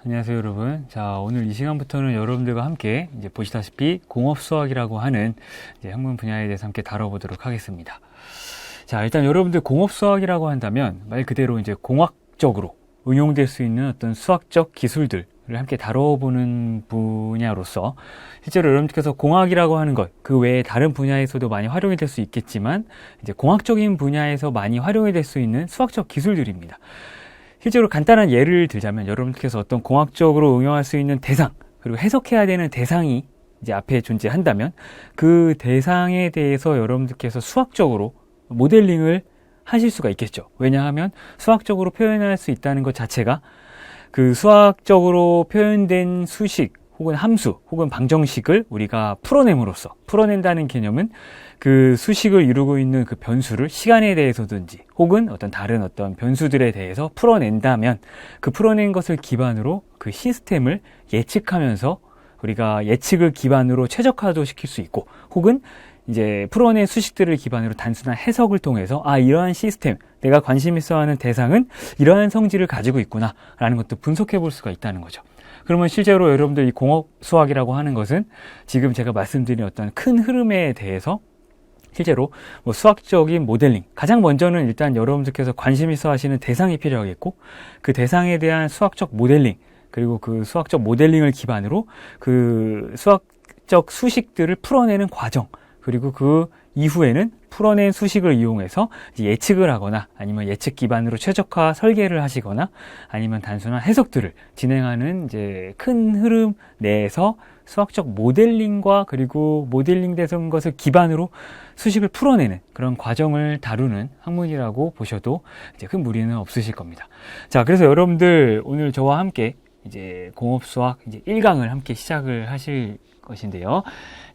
안녕하세요, 여러분. 자, 오늘 이 시간부터는 여러분들과 함께 이제 보시다시피 공업수학이라고 하는 이제 학문 분야에 대해서 함께 다뤄보도록 하겠습니다. 자, 일단 여러분들 공업수학이라고 한다면 말 그대로 이제 공학적으로 응용될 수 있는 어떤 수학적 기술들을 함께 다뤄보는 분야로서 실제로 여러분들께서 공학이라고 하는 것, 그 외에 다른 분야에서도 많이 활용이 될 수 있겠지만 이제 공학적인 분야에서 많이 활용이 될 수 있는 수학적 기술들입니다. 실제로 간단한 예를 들자면 여러분께서 어떤 공학적으로 응용할 수 있는 대상, 그리고 해석해야 되는 대상이 이제 앞에 존재한다면 그 대상에 대해서 여러분들께서 수학적으로 모델링을 하실 수가 있겠죠. 왜냐하면 수학적으로 표현할 수 있다는 것 자체가 그 수학적으로 표현된 수식 혹은 함수 혹은 방정식을 우리가 풀어냄으로써, 풀어낸다는 개념은 그 수식을 이루고 있는 그 변수를 시간에 대해서든지 혹은 어떤 다른 어떤 변수들에 대해서 풀어낸다면 그 풀어낸 것을 기반으로 그 시스템을 예측하면서 우리가 예측을 기반으로 최적화도 시킬 수 있고, 혹은 이제 풀어낸 수식들을 기반으로 단순한 해석을 통해서 이러한 시스템, 내가 관심 있어 하는 대상은 이러한 성질을 가지고 있구나 라는 것도 분석해 볼 수가 있다는 거죠. 그러면 실제로 여러분들 이 공업 수학이라고 하는 것은 지금 제가 말씀드린 어떤 큰 흐름에 대해서 실제로 뭐 수학적인 모델링, 가장 먼저는 일단 여러분들께서 관심 있어 하시는 대상이 필요하겠고, 그 대상에 대한 수학적 모델링, 그리고 그 수학적 모델링을 기반으로 그 수학적 수식들을 풀어내는 과정, 그리고 그 이후에는 풀어낸 수식을 이용해서 이제 예측을 하거나 아니면 예측 기반으로 최적화 설계를 하시거나 아니면 단순한 해석들을 진행하는 이제 큰 흐름 내에서 수학적 모델링과 그리고 모델링 된 것을 기반으로 수식을 풀어내는 그런 과정을 다루는 학문이라고 보셔도 이제 큰 무리는 없으실 겁니다. 자, 그래서 여러분들 오늘 저와 함께 이제 공업수학 이제 1강을 함께 시작을 하실 것인데요.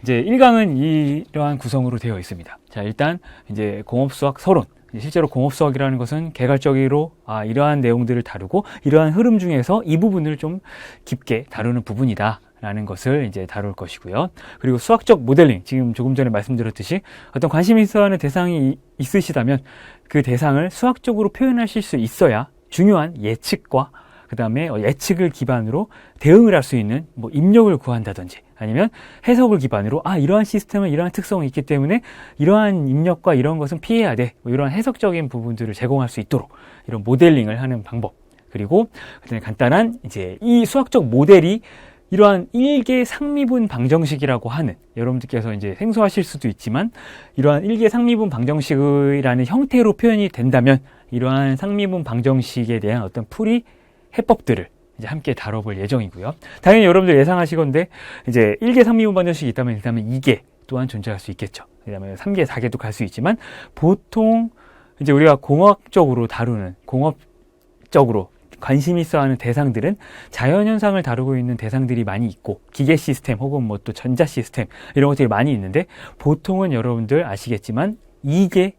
이제 1강은 이러한 구성으로 되어 있습니다. 자, 일단 이제 공업수학 서론. 실제로 공업수학이라는 것은 개괄적으로 이러한 내용들을 다루고 이러한 흐름 중에서 이 부분을 좀 깊게 다루는 부분이다 라는 것을 이제 다룰 것이고요. 그리고 수학적 모델링, 지금 조금 전에 말씀드렸듯이 어떤 관심 있어 하는 대상이 있으시다면 그 대상을 수학적으로 표현하실 수 있어야 중요한 예측과 그 다음에 예측을 기반으로 대응을 할 수 있는 뭐 입력을 구한다든지 아니면 해석을 기반으로 이러한 시스템은 이러한 특성이 있기 때문에 이러한 입력과 이런 것은 피해야 돼, 뭐 이러한 해석적인 부분들을 제공할 수 있도록 이런 모델링을 하는 방법, 그리고 간단한 이제 이 수학적 모델이 이러한 일개 상미분 방정식이라고 하는, 여러분들께서 이제 생소하실 수도 있지만 이러한 일개 상미분 방정식이라는 형태로 표현이 된다면 이러한 상미분 방정식에 대한 어떤 풀이 해법들을 이제 함께 다뤄볼 예정이고요. 당연히 여러분들 예상하시건데 이제 1개 상미분 방정식이 있다면 2개 또한 존재할 수 있겠죠. 그다음에 3개, 4개도 갈 수 있지만 보통 이제 우리가 공학적으로 다루는, 공업적으로 관심 있어 하는 대상들은 자연현상을 다루고 있는 대상들이 많이 있고 기계 시스템 혹은 뭐 또 전자 시스템 이런 것들이 많이 있는데 보통은 여러분들 아시겠지만 2개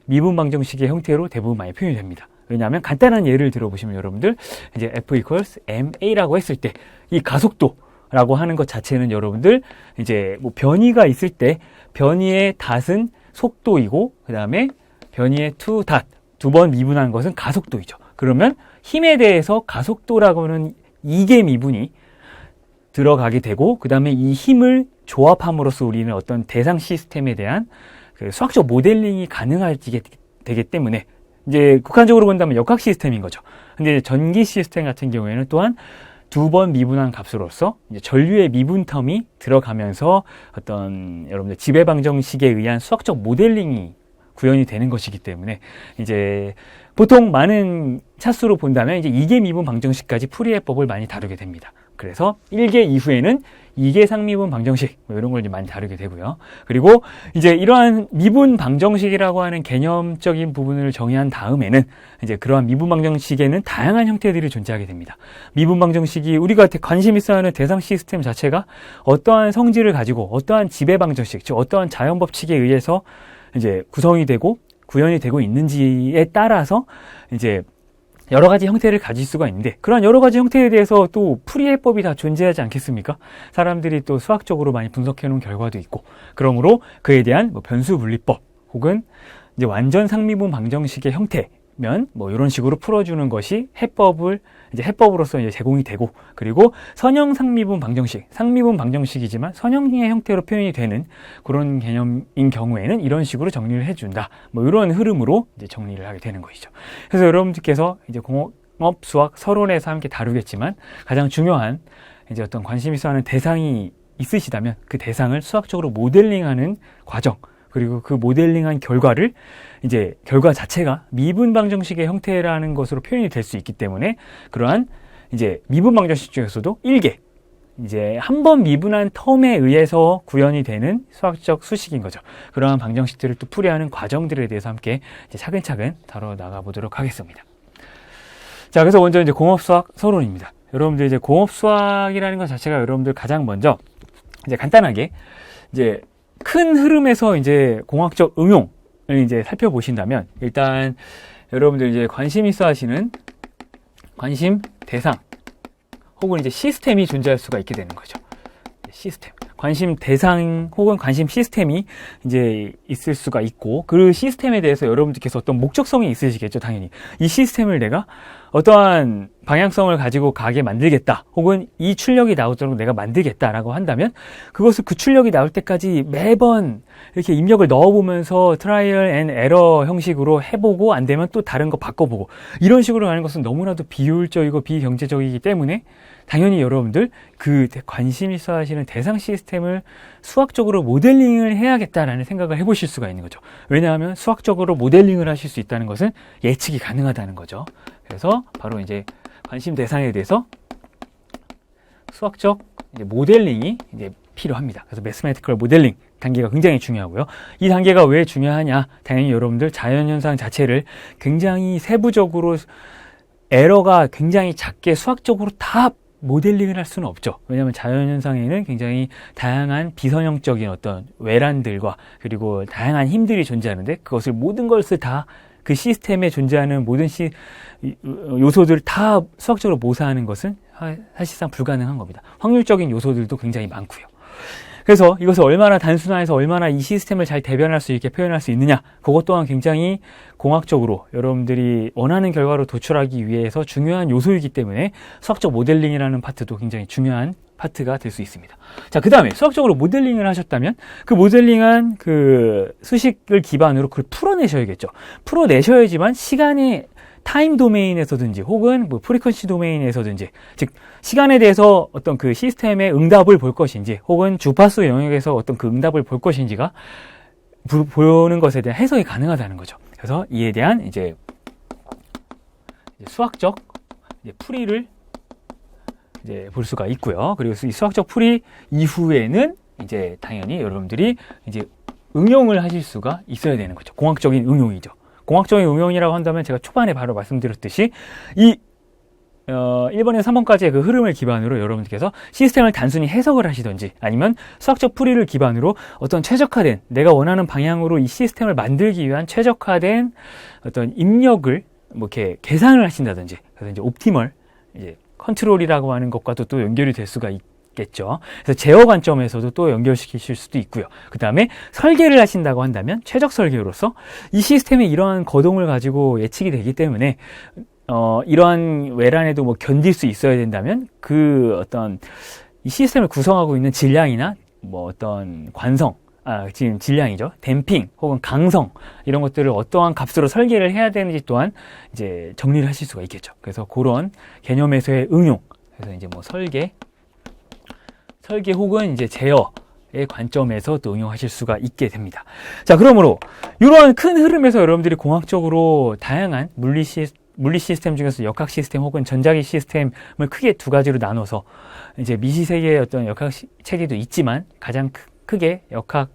미분 방정식의 형태로 대부분 많이 표현이 됩니다. 왜냐하면 간단한 예를 들어보시면 여러분들 이제 F equals ma라고 했을 때 이 가속도라고 하는 것 자체는 여러분들 이제 뭐 변이가 있을 때 변이의 닷은 속도이고 그 다음에 변이의 to 닷, 두 번 미분한 것은 가속도이죠. 그러면 힘에 대해서 가속도라고는 2개 미분이 들어가게 되고 그 다음에 이 힘을 조합함으로써 우리는 어떤 대상 시스템에 대한 그 수학적 모델링이 가능하게 되기 때문에 이제 극한적으로 본다면 역학 시스템인 거죠. 근데 전기 시스템 같은 경우에는 또한 두 번 미분한 값으로서 이제 전류의 미분 텀이 들어가면서 어떤 여러분들 지배 방정식에 의한 수학적 모델링이 구현이 되는 것이기 때문에 이제 보통 많은 차수로 본다면 이제 2개 미분 방정식까지 풀이해법을 많이 다루게 됩니다. 그래서 1개 이후에는 2개 상미분 방정식 뭐 이런 걸 이제 많이 다루게 되고요. 그리고 이제 이러한 미분 방정식이라고 하는 개념적인 부분을 정의한 다음에는 이제 그러한 미분 방정식에는 다양한 형태들이 존재하게 됩니다. 미분 방정식이 우리가 관심 있어 하는 대상 시스템 자체가 어떠한 성질을 가지고 어떠한 지배 방정식, 즉 어떠한 자연 법칙에 의해서 이제 구성이 되고 구현이 되고 있는지에 따라서 이제 여러 가지 형태를 가질 수가 있는데 그런 여러 가지 형태에 대해서 또 풀이해법이 다 존재하지 않겠습니까? 사람들이 또 수학적으로 많이 분석해 놓은 결과도 있고, 그러므로 그에 대한 뭐 변수 분리법 혹은 이제 완전 상미분 방정식의 형태 뭐 이런 식으로 풀어주는 것이 해법으로서 이제 제공이 되고, 그리고 선형 상미분 방정식, 상미분 방정식이지만 선형의 형태로 표현이 되는 그런 개념인 경우에는 이런 식으로 정리를 해준다. 뭐 이런 흐름으로 이제 정리를 하게 되는 것이죠. 그래서 여러분들께서 이제 공업 수학 서론에서 함께 다루겠지만 가장 중요한 이제 어떤 관심 있어 하는 대상이 있으시다면 그 대상을 수학적으로 모델링하는 과정, 그리고 그 모델링한 결과를 이제 결과 자체가 미분 방정식의 형태라는 것으로 표현이 될 수 있기 때문에 그러한 이제 미분 방정식 중에서도 1개, 이제 한 번 미분한 텀에 의해서 구현이 되는 수학적 수식인 거죠. 그러한 방정식들을 또 풀이하는 과정들에 대해서 함께 이제 차근차근 다뤄 나가 보도록 하겠습니다. 자, 그래서 먼저 이제 공업수학 서론입니다. 여러분들 이제 공업수학이라는 것 자체가 여러분들 가장 먼저 이제 간단하게 이제 큰 흐름에서 이제 공학적 응용을 이제 살펴보신다면, 일단 여러분들 이제 관심 있어 하시는 관심 대상 혹은 이제 시스템이 존재할 수가 있게 되는 거죠. 시스템. 관심 대상 혹은 관심 시스템이 이제 있을 수가 있고, 그 시스템에 대해서 여러분들께서 어떤 목적성이 있으시겠죠, 당연히. 이 시스템을 내가 어떠한 방향성을 가지고 가게 만들겠다, 혹은 이 출력이 나오도록 내가 만들겠다라고 한다면 그것을 그 출력이 나올 때까지 매번 이렇게 입력을 넣어보면서 트라이얼 앤 에러 형식으로 해보고 안 되면 또 다른 거 바꿔보고 이런 식으로 하는 것은 너무나도 비효율적이고 비경제적이기 때문에 당연히 여러분들 그 관심 있어 하시는 대상 시스템을 수학적으로 모델링을 해야겠다라는 생각을 해보실 수가 있는 거죠. 왜냐하면 수학적으로 모델링을 하실 수 있다는 것은 예측이 가능하다는 거죠. 그래서 바로 이제 관심 대상에 대해서 수학적 이제 모델링이 이제 필요합니다. 그래서 매스매티컬 모델링 단계가 굉장히 중요하고요. 이 단계가 왜 중요하냐? 당연히 여러분들 자연현상 자체를 굉장히 세부적으로 에러가 굉장히 작게 수학적으로 다 모델링을 할 수는 없죠. 왜냐하면 자연현상에는 굉장히 다양한 비선형적인 어떤 외란들과 그리고 다양한 힘들이 존재하는데 그것을 모든 것을 다 그 시스템에 존재하는 모든 요소들을 다 수학적으로 모사하는 것은 사실상 불가능한 겁니다. 확률적인 요소들도 굉장히 많고요. 그래서 이것을 얼마나 단순화해서 얼마나 이 시스템을 잘 대변할 수 있게 표현할 수 있느냐, 그것 또한 굉장히 공학적으로 여러분들이 원하는 결과로 도출하기 위해서 중요한 요소이기 때문에 수학적 모델링이라는 파트도 굉장히 중요한 파트가 될 수 있습니다. 자, 그 다음에 수학적으로 모델링을 하셨다면 그 모델링한 그 수식을 기반으로 그걸 풀어내셔야겠죠. 풀어내셔야지만 시간의 타임 도메인에서든지 혹은 뭐 프리퀀시 도메인에서든지, 즉 시간에 대해서 어떤 그 시스템의 응답을 볼 것인지 혹은 주파수 영역에서 어떤 그 응답을 볼 것인지가 보는 것에 대한 해석이 가능하다는 거죠. 그래서 이에 대한 이제 수학적 풀이를 이제 볼 수가 있고요. 그리고 이 수학적 풀이 이후에는 이제 당연히 여러분들이 이제 응용을 하실 수가 있어야 되는 거죠. 공학적인 응용이죠. 공학적인 응용이라고 한다면 제가 초반에 바로 말씀드렸듯이 이 1번에서 3번까지의 그 흐름을 기반으로 여러분들께서 시스템을 단순히 해석을 하시든지 아니면 수학적 풀이를 기반으로 어떤 최적화된 내가 원하는 방향으로 이 시스템을 만들기 위한 최적화된 어떤 입력을 뭐 이렇게 계산을 하신다든지, 그래서 이제 옵티멀 이제 컨트롤이라고 하는 것과도 또 연결이 될 수가 있겠죠. 그래서 제어 관점에서도 또 연결시키실 수도 있고요. 그 다음에 설계를 하신다고 한다면 최적 설계로서 이 시스템의 이러한 거동을 가지고 예측이 되기 때문에 이러한 외란에도 뭐 견딜 수 있어야 된다면 그 어떤 이 시스템을 구성하고 있는 질량이나 뭐 어떤 관성, 지금 질량이죠. 댐핑 혹은 강성 이런 것들을 어떠한 값으로 설계를 해야 되는지 또한 이제 정리를 하실 수가 있겠죠. 그래서 그런 개념에서의 응용, 그래서 이제 뭐 설계 혹은 이제 제어의 관점에서 또 응용하실 수가 있게 됩니다. 자, 그러므로 이러한 큰 흐름에서 여러분들이 공학적으로 다양한 물리 시스템 중에서 역학 시스템 혹은 전자기 시스템을 크게 두 가지로 나눠서 이제 미시세계의 어떤 역학 체계도 있지만 가장 크게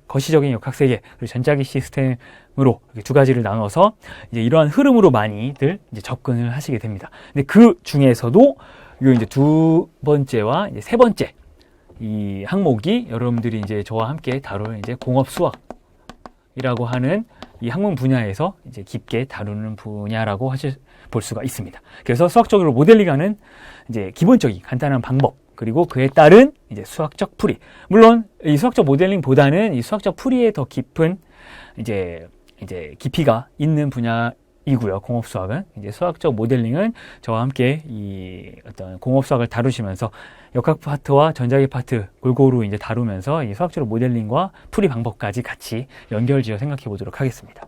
거시적인 역학 세계 그리고 전자기 시스템으로 두 가지를 나눠서 이제 이러한 흐름으로 많이들 이제 접근을 하시게 됩니다. 근데 그 중에서도 요 이제 두 번째와 이제 세 번째 이 항목이 여러분들이 이제 저와 함께 다룰 이제 공업 수학이라고 하는 이 학문 분야에서 이제 깊게 다루는 분야라고 볼 수가 있습니다. 그래서 수학적으로 모델링하는 이제 기본적인 간단한 방법, 그리고 그에 따른 이제 수학적 풀이. 물론 이 수학적 모델링보다는 이 수학적 풀이에 더 깊은 이제 깊이가 있는 분야인 이고요. 공업 수학은 이제 수학적 모델링은 저와 함께 이 어떤 공업 수학을 다루시면서 역학 파트와 전자기 파트 골고루 이제 다루면서 이 수학적 모델링과 풀이 방법까지 같이 연결지어 생각해 보도록 하겠습니다.